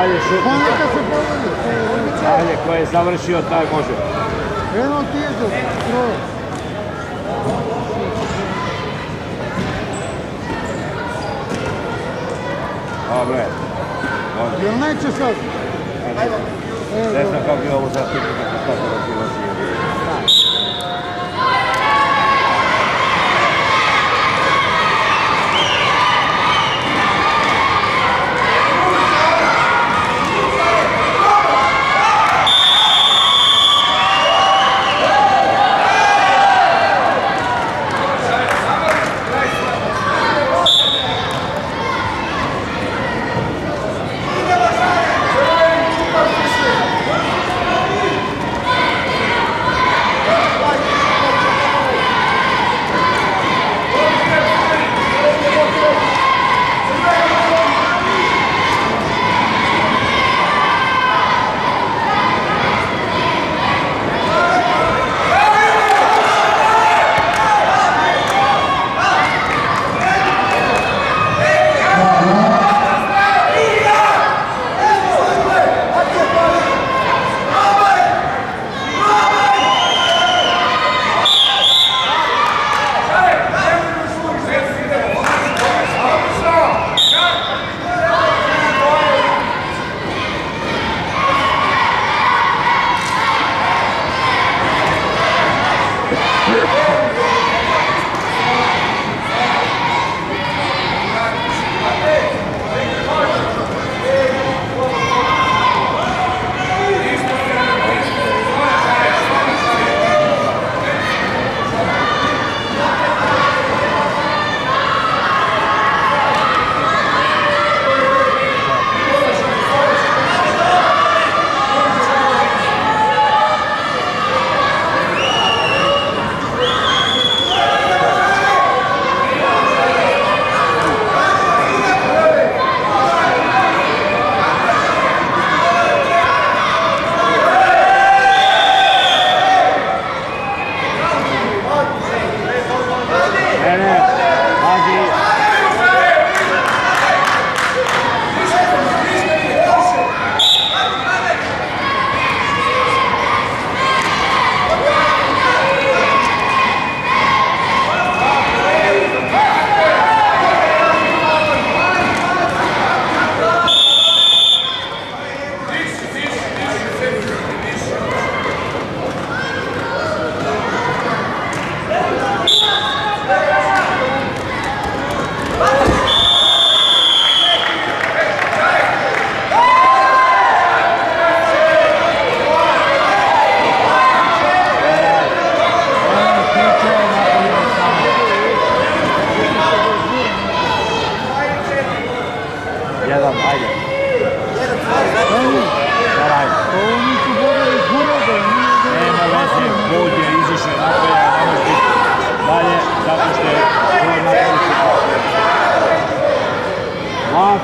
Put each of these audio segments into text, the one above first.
Dalje šut. Pa neka se povede. Dalje, ko je završio, taj može. Penalti je to, stroj. Dobre. Jel neće sad? Ne znam kako je ovo zastupnika, kako razilazi.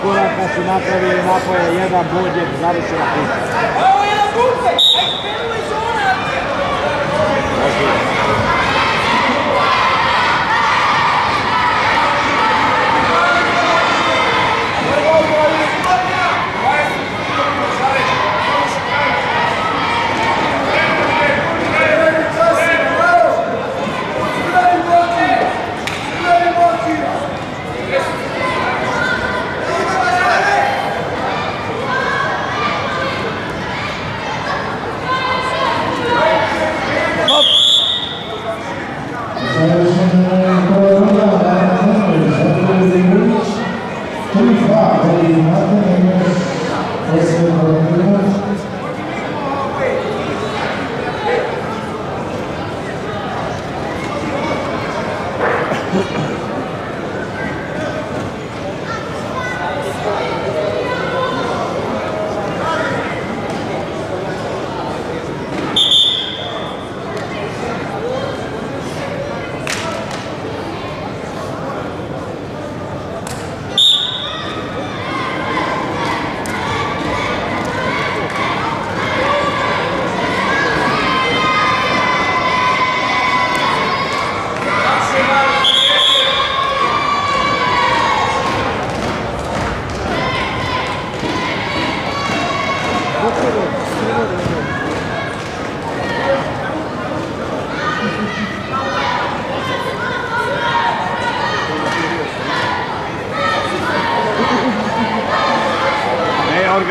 Koraka su napravili napoje, jedan bod je završena priča. Evo jedan bukve, ekspiruje zona!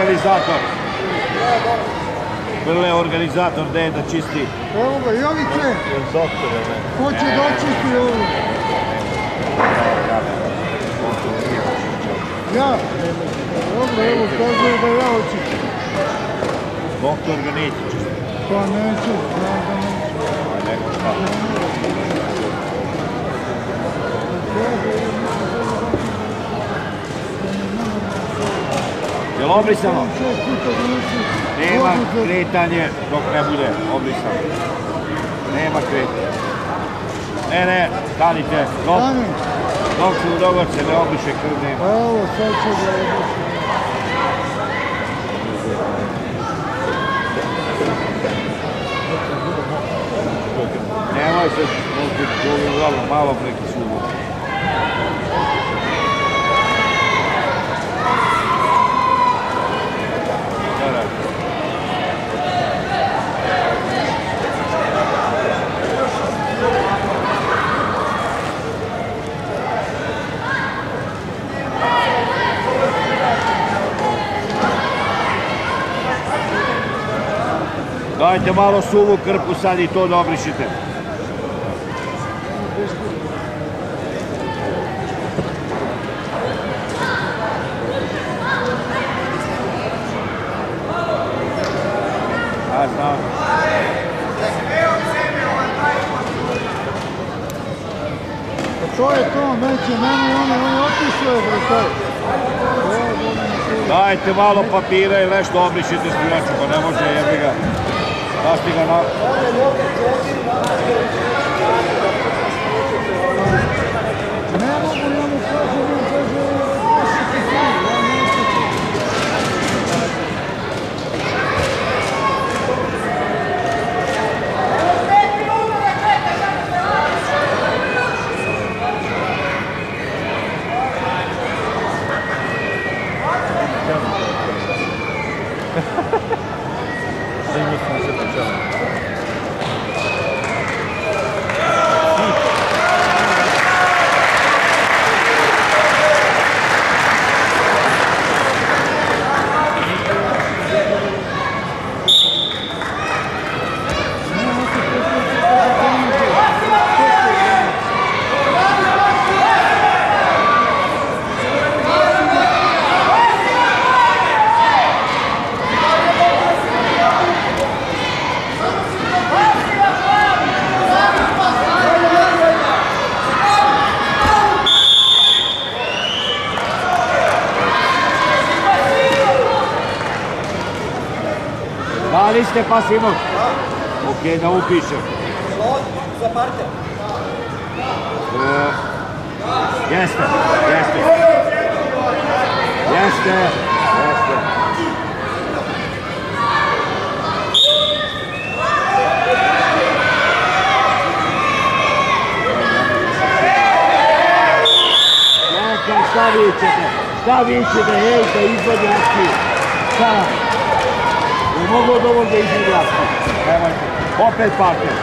organizator. Vrle organizator, gdje je da čisti? Evo ga, Jovice. Ko će dočisti ovo? Ja? Dobro, evo, kažu da ja očistim. Doktor ga neće čistiti. Pa neću, znam da neću. A nego šta? Jel obrisano? Nema kretanje dok ne bude obrisano. Nema kretanje. Ne, stanite. Dok se ne obriše krv nema. Evo, sad ću da obrišem. Nemoj se malo preki sudu. Dajte malo suvu krpu sad i to da obrišite. A znam. To je to, neće, meni oni opisuje, bre, Dajte malo papira i nešto obrišite strijaču, pa ne može jebi ga. Dasti ga na... Ne mogu, ja mu kažem, Da li ste pa Simon? Ok, da upišem. Za parter. Jeste. Šta vićete, hej, da izvodi akciju. Šta? Ne mogu od ovog da izvodi akciju. Nemojte. Opet parter.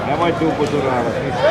Nemojte upozoravati, ništa.